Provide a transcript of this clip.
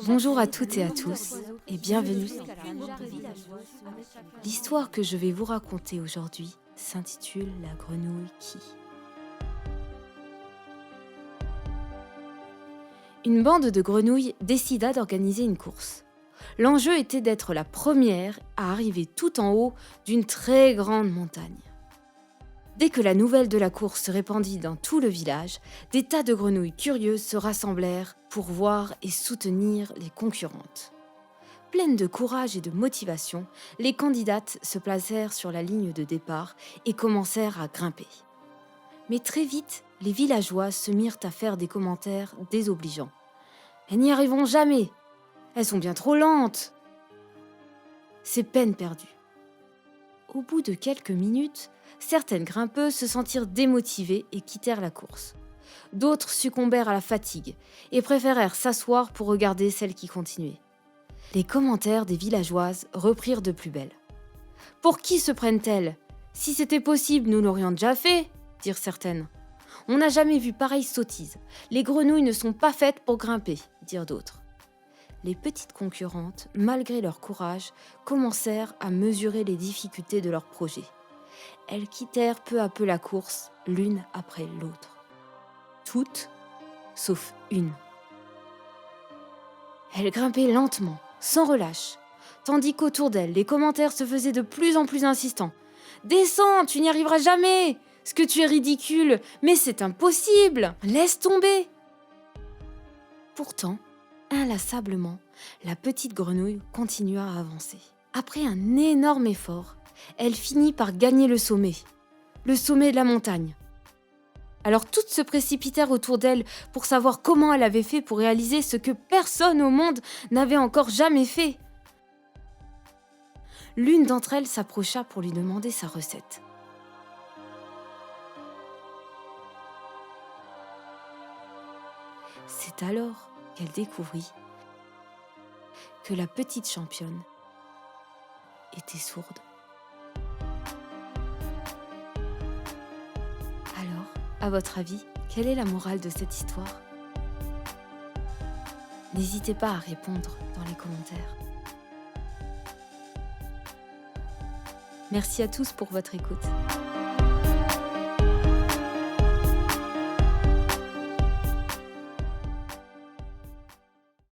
Bonjour à toutes et à tous et bienvenue. L'histoire que je vais vous raconter aujourd'hui s'intitule La grenouille qui. Une bande de grenouilles décida d'organiser une course. L'enjeu était d'être la première à arriver tout en haut d'une très grande montagne. Dès que la nouvelle de la course se répandit dans tout le village, des tas de grenouilles curieuses se rassemblèrent pour voir et soutenir les concurrentes. Pleines de courage et de motivation, les candidates se placèrent sur la ligne de départ et commencèrent à grimper. Mais très vite, les villageois se mirent à faire des commentaires désobligeants. « Elles n'y arriveront jamais! Elles sont bien trop lentes !» C'est peine perdue. Au bout de quelques minutes, certaines grimpeuses se sentirent démotivées et quittèrent la course. D'autres succombèrent à la fatigue et préférèrent s'asseoir pour regarder celles qui continuaient. Les commentaires des villageoises reprirent de plus belle. « Pour qui se prennent-elles ? Si c'était possible, nous l'aurions déjà fait !» dirent certaines. « On n'a jamais vu pareille sottise. Les grenouilles ne sont pas faites pour grimper !» dirent d'autres. Les petites concurrentes, malgré leur courage, commencèrent à mesurer les difficultés de leur projet. Elles quittèrent peu à peu la course, l'une après l'autre. Toutes, sauf une. Elles grimpaient lentement, sans relâche, tandis qu'autour d'elles, les commentaires se faisaient de plus en plus insistants. « Descends, tu n'y arriveras jamais ! Ce que tu es ridicule, mais c'est impossible ! Laisse tomber !» Pourtant, inlassablement, la petite grenouille continua à avancer. Après un énorme effort, elle finit par gagner le sommet de la montagne. Alors toutes se précipitèrent autour d'elle pour savoir comment elle avait fait pour réaliser ce que personne au monde n'avait encore jamais fait. L'une d'entre elles s'approcha pour lui demander sa recette. C'est alors qu'elle découvrit que la petite championne était sourde. Alors, à votre avis, quelle est la morale de cette histoire ? N'hésitez pas à répondre dans les commentaires. Merci à tous pour votre écoute.